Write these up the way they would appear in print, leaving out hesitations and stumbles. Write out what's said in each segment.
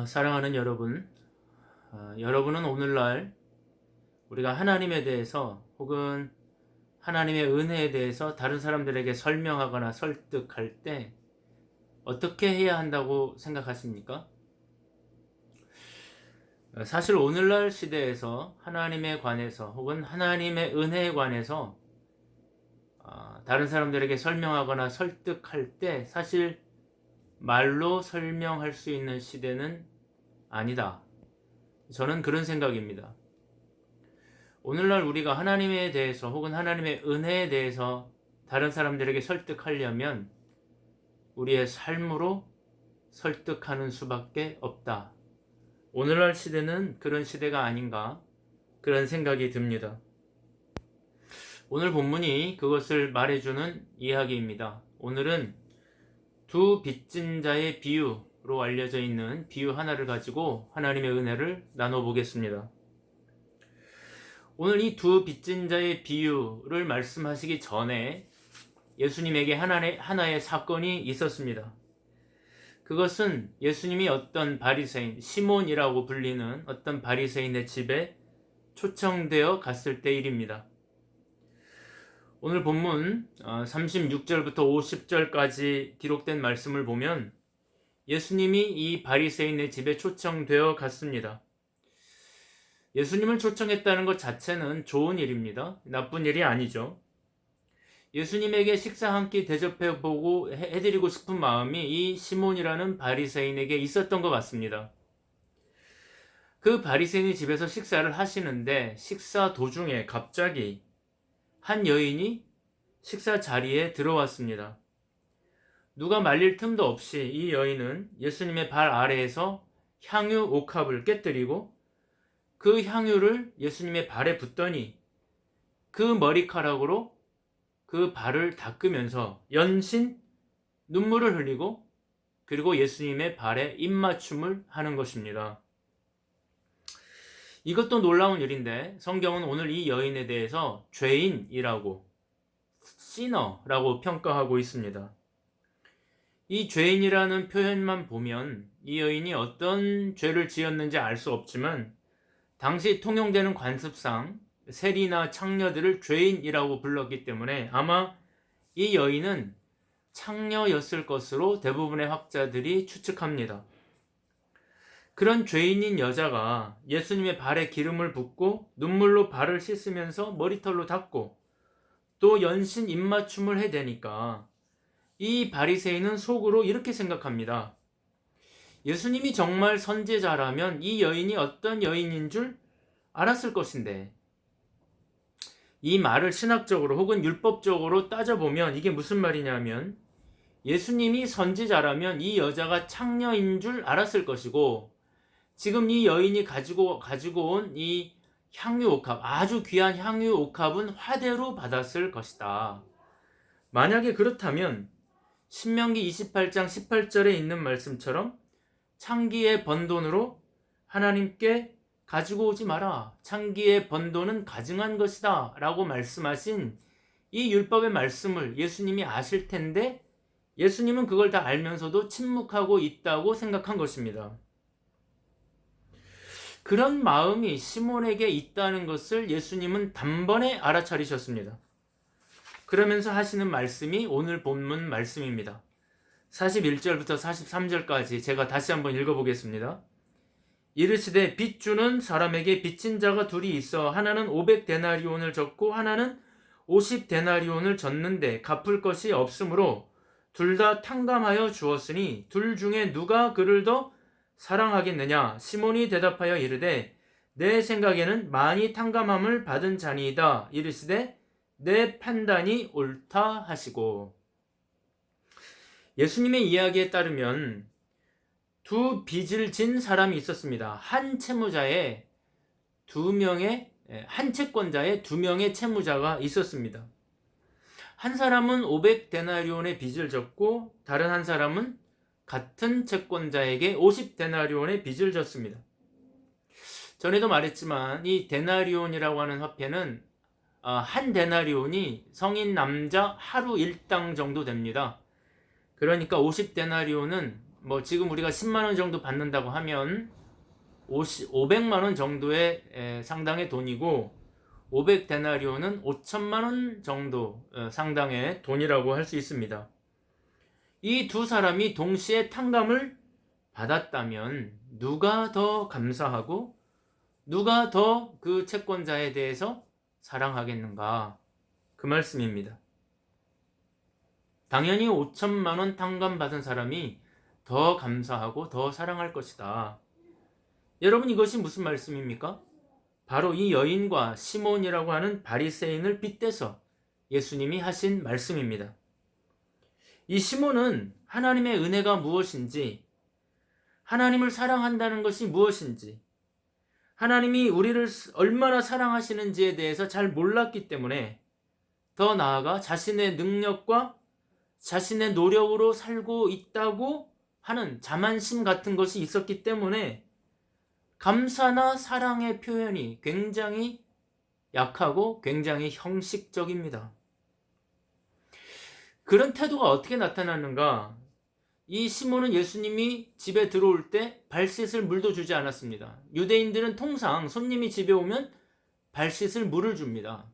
사랑하는 여러분, 여러분은 오늘날 우리가 하나님에 대해서 혹은 하나님의 은혜에 대해서 다른 사람들에게 설명하거나 설득할 때 어떻게 해야 한다고 생각하십니까? 사실 오늘날 시대에서 하나님에 관해서 혹은 하나님의 은혜에 관해서 다른 사람들에게 설명하거나 설득할 때 사실 말로 설명할 수 있는 시대는 아니다. 저는 그런 생각입니다. 오늘날 우리가 하나님에 대해서 혹은 하나님의 은혜에 대해서 다른 사람들에게 설득하려면 우리의 삶으로 설득하는 수밖에 없다. 오늘날 시대는 그런 시대가 아닌가 그런 생각이 듭니다. 오늘 본문이 그것을 말해주는 이야기입니다. 오늘은 두 빚진 자의 비유로 알려져 있는 비유 하나를 가지고 하나님의 은혜를 나눠보겠습니다. 오늘 이 두 빚진 자의 비유를 말씀하시기 전에 예수님에게 하나의 사건이 있었습니다. 그것은 예수님이 어떤 바리새인, 시몬이라고 불리는 어떤 바리새인의 집에 초청되어 갔을 때 일입니다. 오늘 본문 36절부터 50절까지 기록된 말씀을 보면 예수님이 이 바리새인의 집에 초청되어 갔습니다. 예수님을 초청했다는 것 자체는 좋은 일입니다. 나쁜 일이 아니죠. 예수님에게 식사 한 끼 대접해보고 해드리고 싶은 마음이 이 시몬이라는 바리새인에게 있었던 것 같습니다. 그 바리새인이 집에서 식사를 하시는데 식사 도중에 갑자기 한 여인이 식사 자리에 들어왔습니다. 누가 말릴 틈도 없이 이 여인은 예수님의 발 아래에서 향유 옥합을 깨뜨리고 그 향유를 예수님의 발에 붓더니 그 머리카락으로 그 발을 닦으면서 연신 눈물을 흘리고 그리고 예수님의 발에 입맞춤을 하는 것입니다. 이것도 놀라운 일인데 성경은 오늘 이 여인에 대해서 죄인이라고 시너라고 평가하고 있습니다. 이 죄인이라는 표현만 보면 이 여인이 어떤 죄를 지었는지 알 수 없지만 당시 통용되는 관습상 세리나 창녀들을 죄인이라고 불렀기 때문에 아마 이 여인은 창녀였을 것으로 대부분의 학자들이 추측합니다. 그런 죄인인 여자가 예수님의 발에 기름을 붓고 눈물로 발을 씻으면서 머리털로 닦고 또 연신 입맞춤을 해대니까 이 바리새인은 속으로 이렇게 생각합니다. 예수님이 정말 선지자라면 이 여인이 어떤 여인인 줄 알았을 것인데 이 말을 신학적으로 혹은 율법적으로 따져보면 이게 무슨 말이냐면 예수님이 선지자라면 이 여자가 창녀인 줄 알았을 것이고 지금 이 여인이 가지고 온 이 향유옥합, 아주 귀한 향유옥합은 화대로 받았을 것이다. 만약에 그렇다면 신명기 28장 18절에 있는 말씀처럼 창기의 번 돈으로 하나님께 가지고 오지 마라. 창기의 번 돈은 가증한 것이다. 라고 말씀하신 이 율법의 말씀을 예수님이 아실 텐데 예수님은 그걸 다 알면서도 침묵하고 있다고 생각한 것입니다. 그런 마음이 시몬에게 있다는 것을 예수님은 단번에 알아차리셨습니다. 그러면서 하시는 말씀이 오늘 본문 말씀입니다. 41절부터 43절까지 제가 다시 한번 읽어보겠습니다. 이르시되 빚 주는 사람에게 빚진 자가 둘이 있어 하나는 500데나리온을 졌고 하나는 50데나리온을 졌는데 갚을 것이 없으므로 둘 다 탕감하여 주었으니 둘 중에 누가 그를 더 사랑하겠느냐? 시몬이 대답하여 이르되 내 생각에는 많이 탕감함을 받은 자니이다. 이르시되 내 판단이 옳다 하시고 예수님의 이야기에 따르면 두 빚을 진 사람이 있었습니다. 한 채무자에 한 채권자에 두 명의 채무자가 있었습니다. 한 사람은 500데나리온의 빚을 졌고 다른 한 사람은 같은 채권자에게 50데나리온의 빚을 졌습니다. 전에도 말했지만 이 데나리온이라고 하는 화폐는 한 데나리온이 성인 남자 하루 일당 정도 됩니다. 그러니까 50데나리온은 뭐 지금 우리가 10만 원 정도 받는다고 하면 500만 원 정도의 상당의 돈이고 500데나리온은 5천만 원 정도 상당의 돈이라고 할 수 있습니다. 이 두 사람이 동시에 탕감을 받았다면 누가 더 감사하고 누가 더 그 채권자에 대해서 사랑하겠는가? 그 말씀입니다. 당연히 5천만 원 탕감 받은 사람이 더 감사하고 더 사랑할 것이다. 여러분, 이것이 무슨 말씀입니까? 바로 이 여인과 시몬이라고 하는 바리새인을 빗대서 예수님이 하신 말씀입니다. 이 시몬은 하나님의 은혜가 무엇인지, 하나님을 사랑한다는 것이 무엇인지, 하나님이 우리를 얼마나 사랑하시는지에 대해서 잘 몰랐기 때문에 더 나아가 자신의 능력과 자신의 노력으로 살고 있다고 하는 자만심 같은 것이 있었기 때문에 감사나 사랑의 표현이 굉장히 약하고 굉장히 형식적입니다. 그런 태도가 어떻게 나타나는가? 이 시몬은 예수님이 집에 들어올 때 발 씻을 물도 주지 않았습니다. 유대인들은 통상 손님이 집에 오면 발 씻을 물을 줍니다.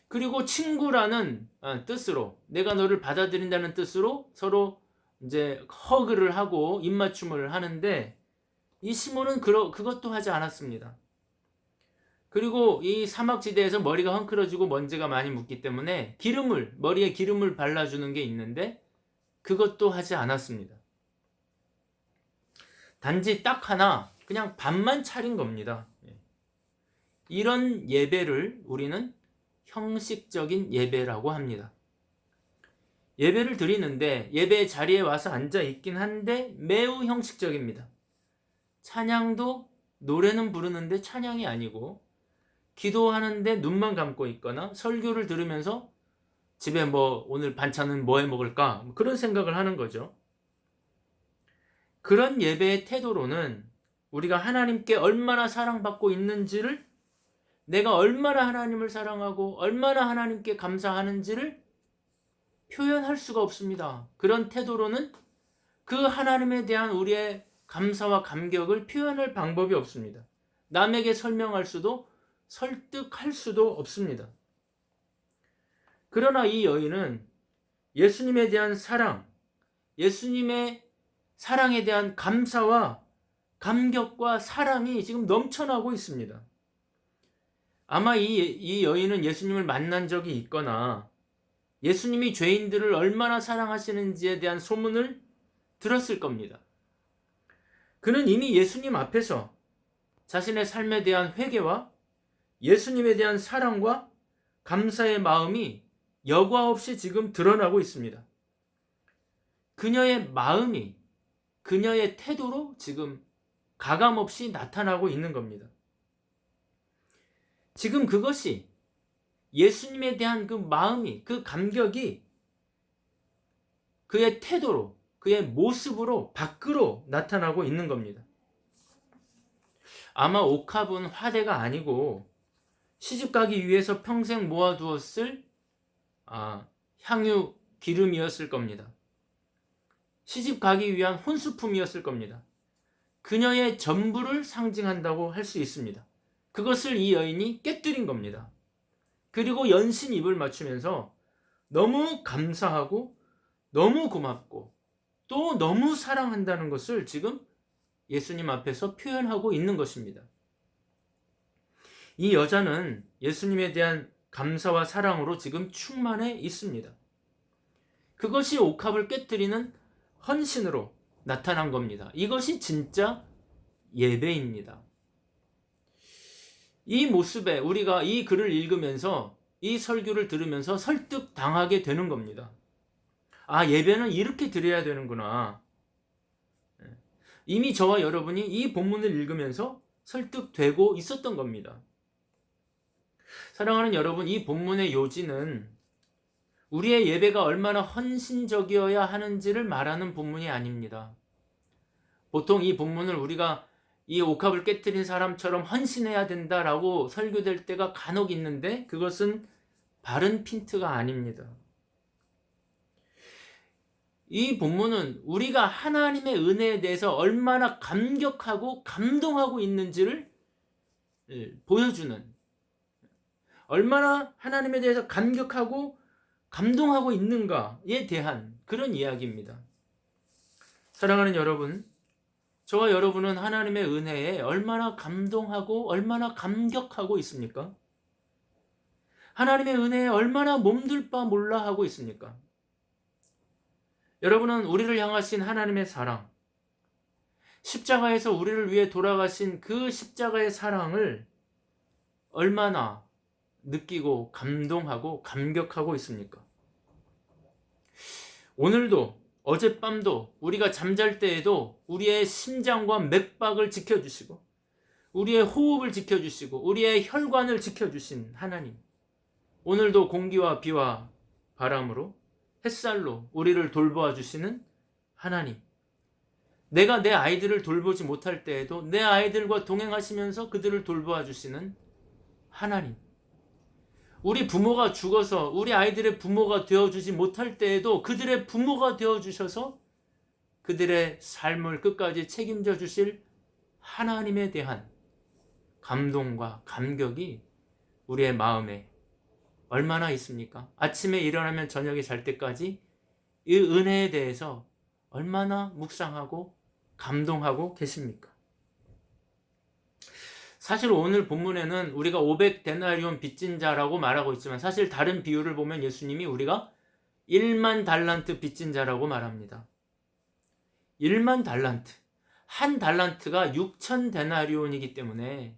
그리고 친구라는 뜻으로, 내가 너를 받아들인다는 뜻으로 서로 이제 허그를 하고 입맞춤을 하는데 이 시몬은 그것도 하지 않았습니다. 그리고 이 사막지대에서 머리가 헝클어지고 먼지가 많이 묻기 때문에 머리에 기름을 발라주는 게 있는데 그것도 하지 않았습니다. 단지 딱 하나 그냥 밥만 차린 겁니다. 이런 예배를 우리는 형식적인 예배라고 합니다. 예배를 드리는데 예배 자리에 와서 앉아 있긴 한데 매우 형식적입니다. 찬양도 노래는 부르는데 찬양이 아니고 기도하는데 눈만 감고 있거나 설교를 들으면서 집에 오늘 반찬은 뭐 해 먹을까? 그런 생각을 하는 거죠. 그런 예배의 태도로는 우리가 하나님께 얼마나 사랑받고 있는지를, 내가 얼마나 하나님을 사랑하고 얼마나 하나님께 감사하는지를 표현할 수가 없습니다. 그런 태도로는 그 하나님에 대한 우리의 감사와 감격을 표현할 방법이 없습니다. 남에게 설명할 수도 설득할 수도 없습니다. 그러나 이 여인은 예수님에 대한 사랑, 예수님의 사랑에 대한 감사와 감격과 사랑이 지금 넘쳐나고 있습니다. 아마 이 여인은 예수님을 만난 적이 있거나 예수님이 죄인들을 얼마나 사랑하시는지에 대한 소문을 들었을 겁니다. 그는 이미 예수님 앞에서 자신의 삶에 대한 회개와 예수님에 대한 사랑과 감사의 마음이 여과 없이 지금 드러나고 있습니다. 그녀의 마음이 그녀의 태도로 지금 가감없이 나타나고 있는 겁니다. 지금 그것이 예수님에 대한 그 마음이, 그 감격이 그의 태도로, 그의 모습으로 밖으로 나타나고 있는 겁니다. 아마 옥합은 화대가 아니고 시집가기 위해서 평생 모아두었을 향유 기름이었을 겁니다. 시집가기 위한 혼수품이었을 겁니다. 그녀의 전부를 상징한다고 할 수 있습니다. 그것을 이 여인이 깨뜨린 겁니다. 그리고 연신 입을 맞추면서 너무 감사하고 너무 고맙고 또 너무 사랑한다는 것을 지금 예수님 앞에서 표현하고 있는 것입니다. 이 여자는 예수님에 대한 감사와 사랑으로 지금 충만해 있습니다. 그것이 옥합을 깨뜨리는 헌신으로 나타난 겁니다. 이것이 진짜 예배입니다. 이 모습에 우리가 이 글을 읽으면서 이 설교를 들으면서 설득당하게 되는 겁니다. 예배는 이렇게 드려야 되는구나. 이미 저와 여러분이 이 본문을 읽으면서 설득되고 있었던 겁니다. 사랑하는 여러분, 이 본문의 요지는 우리의 예배가 얼마나 헌신적이어야 하는지를 말하는 본문이 아닙니다. 보통 이 본문을 우리가 이 옥합을 깨뜨린 사람처럼 헌신해야 된다라고 설교될 때가 간혹 있는데 그것은 바른 핀트가 아닙니다. 이 본문은 우리가 하나님의 은혜에 대해서 얼마나 감격하고 감동하고 있는지를 보여주는, 얼마나 하나님에 대해서 감격하고 감동하고 있는가에 대한 그런 이야기입니다. 사랑하는 여러분, 저와 여러분은 하나님의 은혜에 얼마나 감동하고 얼마나 감격하고 있습니까? 하나님의 은혜에 얼마나 몸둘 바 몰라 하고 있습니까? 여러분은 우리를 향하신 하나님의 사랑, 십자가에서 우리를 위해 돌아가신 그 십자가의 사랑을 얼마나 느끼고 감동하고 감격하고 있습니까? 오늘도, 어젯밤도, 우리가 잠잘 때에도 우리의 심장과 맥박을 지켜주시고 우리의 호흡을 지켜주시고 우리의 혈관을 지켜주신 하나님, 오늘도 공기와 비와 바람으로 햇살로 우리를 돌보아 주시는 하나님, 내가 내 아이들을 돌보지 못할 때에도 내 아이들과 동행하시면서 그들을 돌보아 주시는 하나님, 우리 부모가 죽어서 우리 아이들의 부모가 되어주지 못할 때에도 그들의 부모가 되어주셔서 그들의 삶을 끝까지 책임져 주실 하나님에 대한 감동과 감격이 우리의 마음에 얼마나 있습니까? 아침에 일어나면 저녁에 잘 때까지 이 은혜에 대해서 얼마나 묵상하고 감동하고 계십니까? 사실 오늘 본문에는 우리가 500데나리온 빚진 자라고 말하고 있지만 사실 다른 비유를 보면 예수님이 우리가 1만 달란트 빚진 자라고 말합니다. 1만 달란트. 한 달란트가 6,000데나리온이기 때문에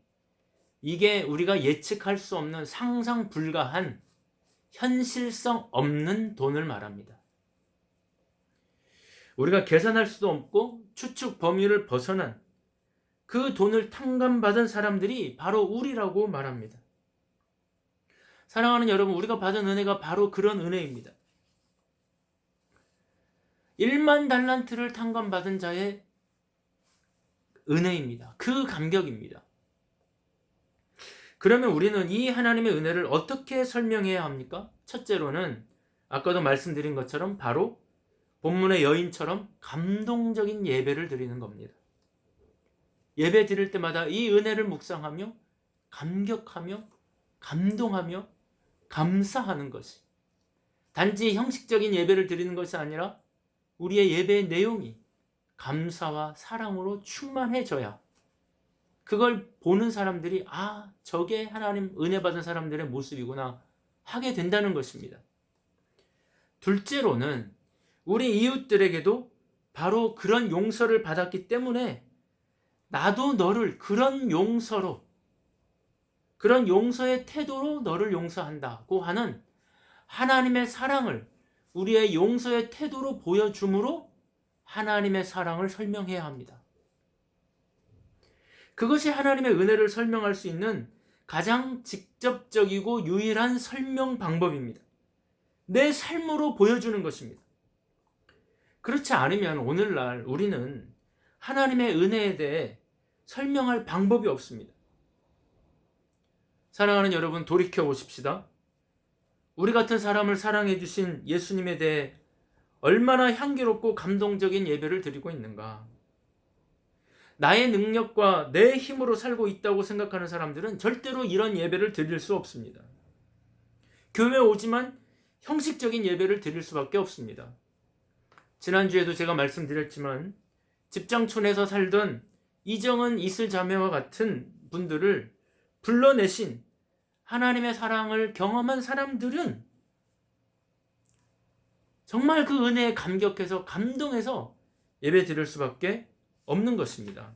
이게 우리가 예측할 수 없는 상상 불가한 현실성 없는 돈을 말합니다. 우리가 계산할 수도 없고 추측 범위를 벗어난 그 돈을 탕감받은 사람들이 바로 우리라고 말합니다. 사랑하는 여러분, 우리가 받은 은혜가 바로 그런 은혜입니다. 1만 달란트를 탕감받은 자의 은혜입니다. 그 감격입니다. 그러면 우리는 이 하나님의 은혜를 어떻게 설명해야 합니까? 첫째로는 아까도 말씀드린 것처럼 바로 본문의 여인처럼 감동적인 예배를 드리는 겁니다. 예배 드릴 때마다 이 은혜를 묵상하며 감격하며 감동하며 감사하는 것이, 단지 형식적인 예배를 드리는 것이 아니라 우리의 예배의 내용이 감사와 사랑으로 충만해져야 그걸 보는 사람들이 저게 하나님 은혜 받은 사람들의 모습이구나 하게 된다는 것입니다. 둘째로는 우리 이웃들에게도 바로 그런 용서를 받았기 때문에 나도 너를 그런 용서로, 그런 용서의 태도로 너를 용서한다고 하는 하나님의 사랑을 우리의 용서의 태도로 보여줌으로 하나님의 사랑을 설명해야 합니다. 그것이 하나님의 은혜를 설명할 수 있는 가장 직접적이고 유일한 설명 방법입니다. 내 삶으로 보여주는 것입니다. 그렇지 않으면 오늘날 우리는 하나님의 은혜에 대해 설명할 방법이 없습니다. 사랑하는 여러분, 돌이켜 보십시다. 우리 같은 사람을 사랑해 주신 예수님에 대해 얼마나 향기롭고 감동적인 예배를 드리고 있는가. 나의 능력과 내 힘으로 살고 있다고 생각하는 사람들은 절대로 이런 예배를 드릴 수 없습니다. 교회에 오지만 형식적인 예배를 드릴 수밖에 없습니다. 지난주에도 제가 말씀드렸지만 집장촌에서 살던 이정은 이슬 자매와 같은 분들을 불러내신 하나님의 사랑을 경험한 사람들은 정말 그 은혜에 감격해서 감동해서 예배 드릴 수밖에 없는 것입니다.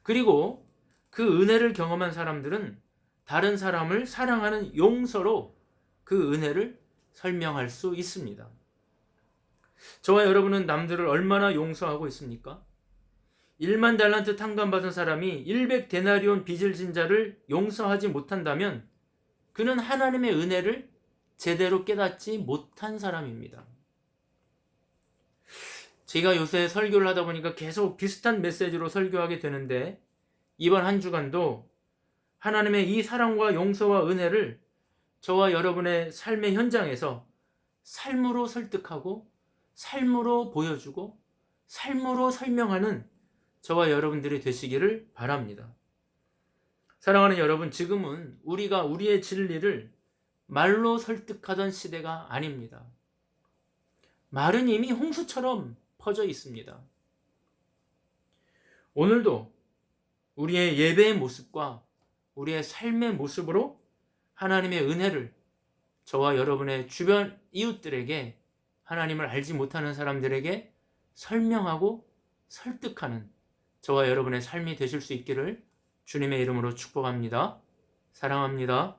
그리고 그 은혜를 경험한 사람들은 다른 사람을 사랑하는 용서로 그 은혜를 설명할 수 있습니다. 저와 여러분은 남들을 얼마나 용서하고 있습니까? 1만 달란트 탕감받은 사람이 100데나리온 빚을 진 자를 용서하지 못한다면 그는 하나님의 은혜를 제대로 깨닫지 못한 사람입니다. 제가 요새 설교를 하다 보니까 계속 비슷한 메시지로 설교하게 되는데 이번 한 주간도 하나님의 이 사랑과 용서와 은혜를 저와 여러분의 삶의 현장에서 삶으로 설득하고 삶으로 보여주고 삶으로 설명하는 저와 여러분들이 되시기를 바랍니다. 사랑하는 여러분, 지금은 우리가 우리의 진리를 말로 설득하던 시대가 아닙니다. 말은 이미 홍수처럼 퍼져 있습니다. 오늘도 우리의 예배의 모습과 우리의 삶의 모습으로 하나님의 은혜를 저와 여러분의 주변 이웃들에게, 하나님을 알지 못하는 사람들에게 설명하고 설득하는 저와 여러분의 삶이 되실 수 있기를 주님의 이름으로 축복합니다. 사랑합니다.